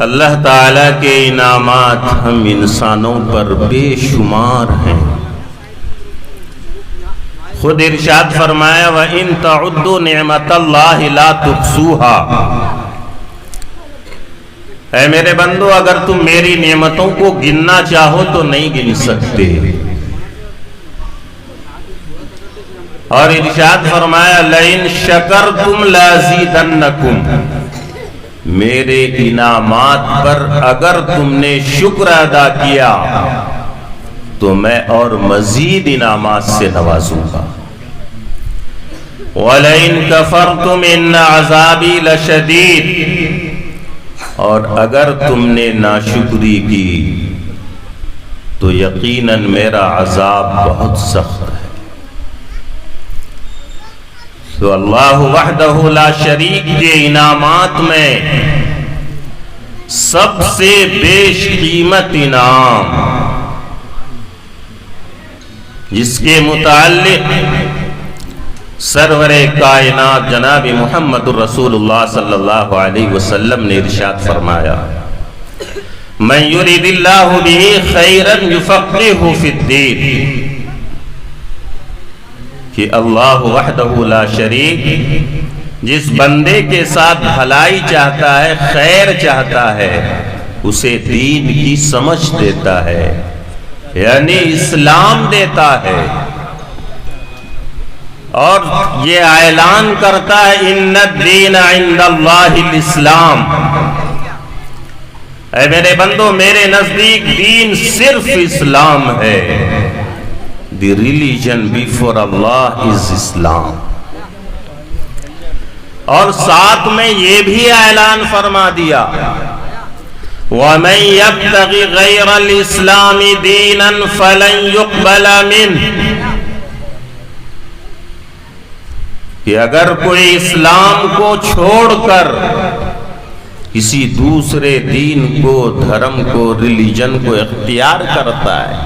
اللہ تعالیٰ کے انعامات ہم انسانوں پر بے شمار ہیں۔ خود ارشاد فرمایا وَإِن تَعُدُّوا نِعْمَةَ اللَّهِ لَا تُحْصُوهَا، اے میرے بندو اگر تم میری نعمتوں کو گننا چاہو تو نہیں گن سکتے۔ اور ارشاد فرمایا لَإِن شَكَرْتُمْ لَأَزِيدَنَّكُمْ، میرے انعامات پر اگر تم نے شکر ادا کیا تو میں اور مزید انعامات سے نوازوں گا۔ وَلَئِن كَفَرْتُمْ إِنَّ عَذَابِي لَشَدِيدٌ، اور اگر تم نے ناشکری کی تو یقیناً میرا عذاب بہت سخت ہے۔ تو اللہ وحدہ لا شریک کے انعامات میں سب سے بیش قیمت انعام جس کے متعلق سرور کائنات جناب محمد الرسول اللہ صلی اللہ علیہ وسلم نے ارشاد فرمایا من یرید اللہ بہ خیرا یفقہہ فی الدین، کہ اللہ وحدہ لا شریک جس بندے کے ساتھ بھلائی چاہتا ہے، خیر چاہتا ہے، اسے دین کی سمجھ دیتا ہے، یعنی اسلام دیتا ہے، اور یہ اعلان کرتا ہے ان الدین عند اللہ الاسلام، اے میرے بندو میرے نزدیک دین صرف اسلام ہے۔ The religion before Allah is Islam۔ اور ساتھ میں یہ بھی اعلان فرما دیا وَمَن يَبْتَغِ غَيْرَ الْإِسْلَامِ دِينًا فَلَن يُقْبَلَ مِنْهُ، کہ اگر کوئی اسلام کو چھوڑ کر کسی دوسرے دین کو، دھرم کو، ریلیجن کو اختیار کرتا ہے،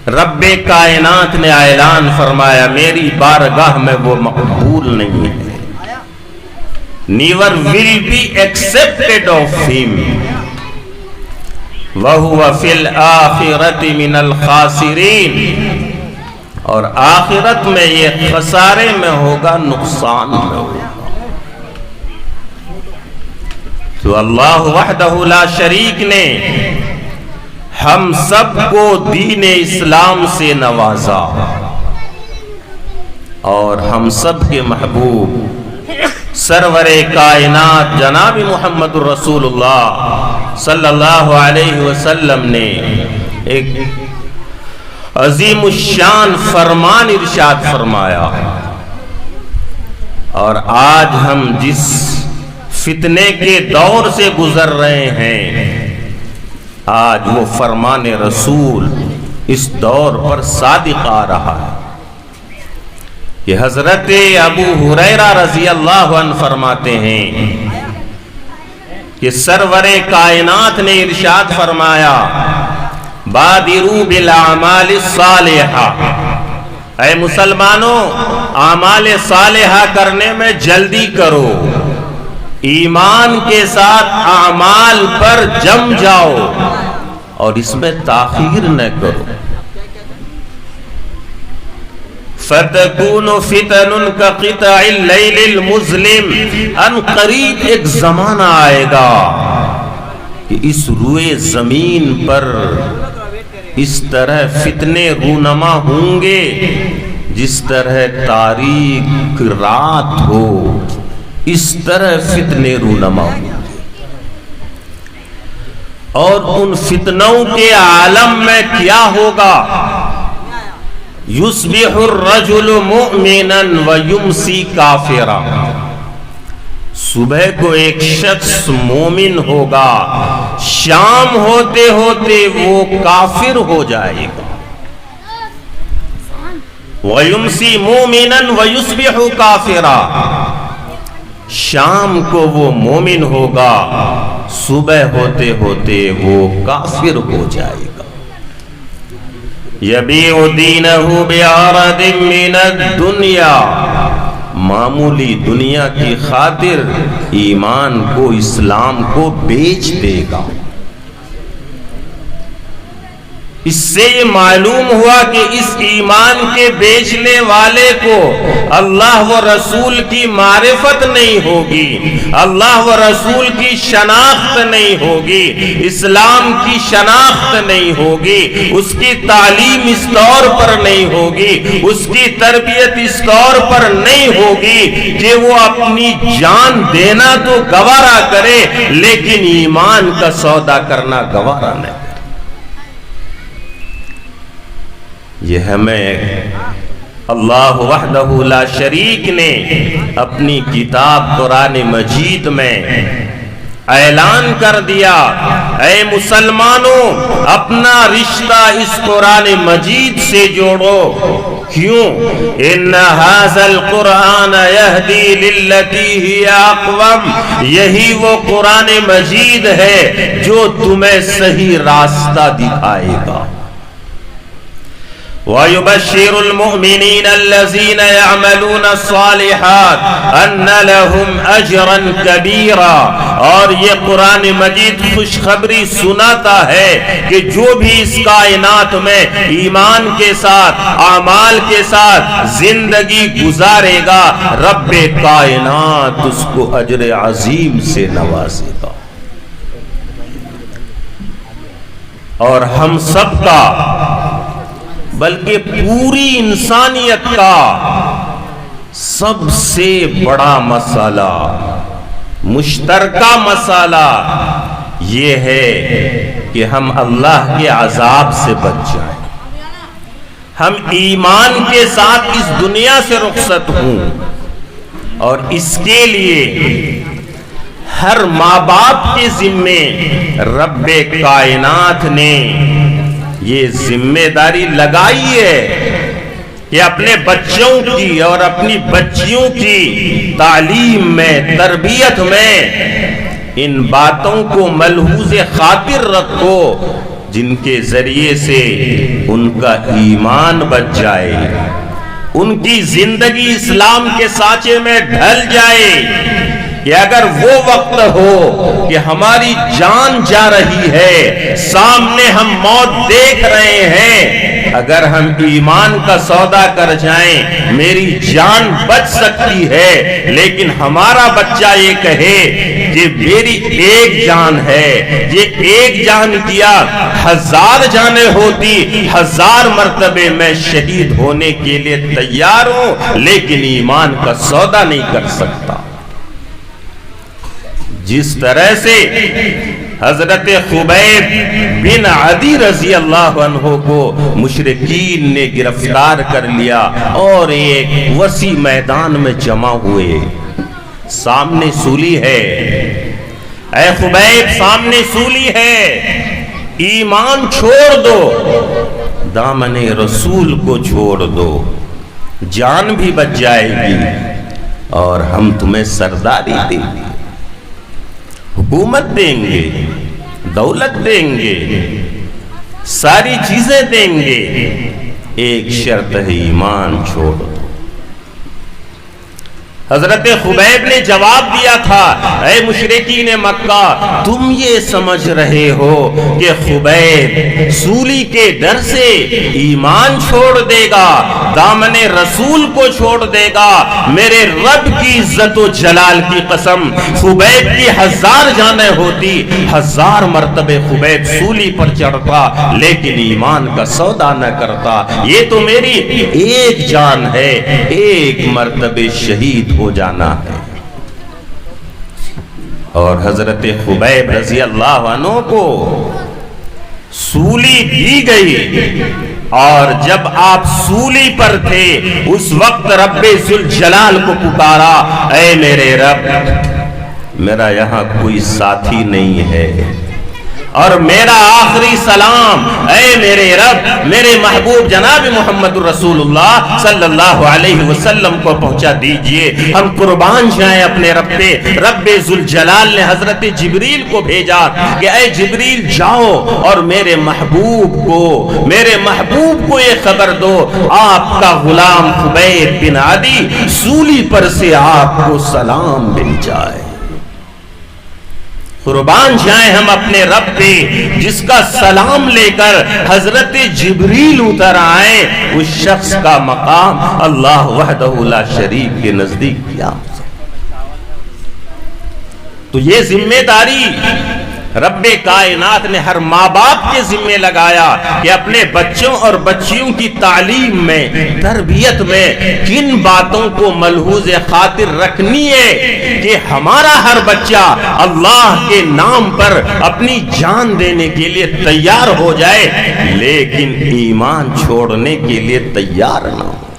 رب کائنات نے اعلان فرمایا میری بارگاہ میں وہ مقبول نہیں ہے، never will be accepted of him وَهُوَ فِي الْآخِرَةِ مِنَ الْخَاسِرِينَ، اور آخرت میں یہ خسارے میں ہوگا، نقصان میں ہوگا۔ تو اللہ وحدہ لا شریک نے ہم سب کو دین اسلام سے نوازا، اور ہم سب کے محبوب سرور کائنات جناب محمد الرسول اللہ صلی اللہ علیہ وسلم نے ایک عظیم الشان فرمان ارشاد فرمایا، اور آج ہم جس فتنے کے دور سے گزر رہے ہیں، آج وہ فرمان رسول اس دور پر صادق آ رہا ہے کہ حضرت ابو ہریرہ رضی اللہ عنہ فرماتے ہیں کہ سرور کائنات نے ارشاد فرمایا بادروا بالاعمال الصالحہ، اے مسلمانوں اعمال صالحہ کرنے میں جلدی کرو، ایمان کے ساتھ اعمال پر جم جاؤ اور اس میں تاخیر نہ کرو۔ فَتَكُونُ فِتَنٌ كَقِطَعِ اللَّيْلِ الْمُظْلِمِ، ان قریب ایک زمانہ آئے گا کہ اس روئے زمین پر اس طرح فتنے رونما ہوں گے جس طرح تاریک رات ہو، اس طرح فتنے رونما ہوں، اور ان فتنوں کے عالم میں کیا ہوگا؟ یصبح الرجل مؤمنا ویمسی کافرا، صبح کو ایک شخص مومن ہوگا، شام ہوتے ہوتے وہ کافر ہو جائے گا۔ ویمسی مؤمنا ویصبح کافرا، شام کو وہ مومن ہوگا، صبح ہوتے ہوتے وہ کافر ہو جائے گا۔ یبیع دینہ بعرض من الدنیا، معمولی دنیا کی خاطر ایمان کو، اسلام کو بیچ دے گا۔ اس سے یہ معلوم ہوا کہ اس ایمان کے بیچنے والے کو اللہ و رسول کی معرفت نہیں ہوگی، اللہ و رسول کی شناخت نہیں ہوگی، اسلام کی شناخت نہیں ہوگی، اس کی تعلیم اس طور پر نہیں ہوگی، اس کی تربیت اس طور پر نہیں ہوگی کہ وہ اپنی جان دینا تو گوارا کرے لیکن ایمان کا سودا کرنا گوارا نہیں۔ یہ ہمیں اللہ وحدہ لا شریک نے اپنی کتاب قرآن مجید میں اعلان کر دیا، اے مسلمانوں اپنا رشتہ اس قرآن مجید سے جوڑو۔ کیوں؟ ان ھذا القرآن یہدی للتی ہی اقوم، یہی وہ قرآن مجید ہے جو تمہیں صحیح راستہ دکھائے گا۔ وَيُبَشِّرُ الْمُؤْمِنِينَ الَّذِينَ يَعْمَلُونَ الصَّالِحَاتِ أَنَّ لَهُمْ أَجْرًا كَبِيرًا، اور یہ قرآن مجید خوشخبری سناتا ہے کہ جو بھی اس کائنات میں ایمان کے ساتھ، اعمال کے ساتھ زندگی گزارے گا، رب کائنات اس کو اجر عظیم سے نوازے گا۔ اور ہم سب کا بلکہ پوری انسانیت کا سب سے بڑا مسئلہ، مشترکہ مسئلہ یہ ہے کہ ہم اللہ کے عذاب سے بچ جائیں، ہم ایمان کے ساتھ اس دنیا سے رخصت ہوں۔ اور اس کے لیے ہر ماں باپ کے ذمے رب کائنات نے یہ ذمہ داری لگائی ہے کہ اپنے بچوں کی اور اپنی بچیوں کی تعلیم میں، تربیت میں ان باتوں کو ملحوظ خاطر رکھو جن کے ذریعے سے ان کا ایمان بچ جائے، ان کی زندگی اسلام کے سانچے میں ڈھل جائے کہ اگر وہ وقت ہو کہ ہماری جان جا رہی ہے، سامنے ہم موت دیکھ رہے ہیں، اگر ہم ایمان کا سودا کر جائیں میری جان بچ سکتی ہے، لیکن ہمارا بچہ یہ کہے کہ میری ایک جان ہے، یہ ایک جان کیا 1000 جانیں ہوتی، 1000 مرتبے میں شہید ہونے کے لیے تیار ہوں، لیکن ایمان کا سودا نہیں کر سکتا۔ جس طرح سے حضرت خبیب بن عدی رضی اللہ عنہ کو مشرکین نے گرفتار کر لیا اور ایک وسیع میدان میں جمع ہوئے، سامنے سولی ہے، اے خبیب سامنے سولی ہے، ایمان چھوڑ دو، دامن رسول کو چھوڑ دو، جان بھی بچ جائے گی اور ہم تمہیں سرداری دیں گے، حکومت دیں گے، دولت دیں گے، ساری چیزیں دیں گے، ایک شرط ہے ایمان چھوڑ دو۔ حضرت خبیب نے جواب دیا تھا، اے مشرکین مکہ تم یہ سمجھ رہے ہو کہ خبیب سولی کے ڈر سے ایمان چھوڑ دے گا، دامن رسول کو چھوڑ دے گا؟ میرے رب کی عزت و جلال کی قسم، خبیب کی 1000 جانیں ہوتی، 1000 مرتبے خبیب سولی پر چڑھتا لیکن ایمان کا سودا نہ کرتا۔ یہ تو میری ایک جان ہے، ایک مرتبے شہید ہو جانا ہے۔ اور حضرت خبیب رضی اللہ عنہ کو سولی دی گئی، اور جب آپ سولی پر تھے اس وقت رب ذوالجلال کو پکارا، اے میرے رب میرا یہاں کوئی ساتھی نہیں ہے، اور میرا آخری سلام اے میرے رب میرے محبوب جناب محمد رسول اللہ صلی اللہ علیہ وسلم کو پہنچا دیجئے۔ ہم قربان جائیں اپنے رب پہ۔ رب ذوالجلال نے حضرت جبریل کو بھیجا کہ اے جبریل جاؤ اور میرے محبوب کو یہ خبر دو آپ کا غلام خبیب بن عدی سولی پر سے آپ کو سلام مل جائے۔ قربان جائیں ہم اپنے رب پہ جس کا سلام لے کر حضرت جبریل اتر آئے۔ اس شخص کا مقام اللہ وحدہ لا شریک کے نزدیک کیا۔ تو یہ ذمہ داری رب کائنات نے ہر ماں باپ کے ذمہ لگایا کہ اپنے بچوں اور بچیوں کی تعلیم میں تربیت میں کن باتوں کو ملحوظ خاطر رکھنی ہے کہ ہمارا ہر بچہ اللہ کے نام پر اپنی جان دینے کے لیے تیار ہو جائے لیکن ایمان چھوڑنے کے لیے تیار نہ ہو۔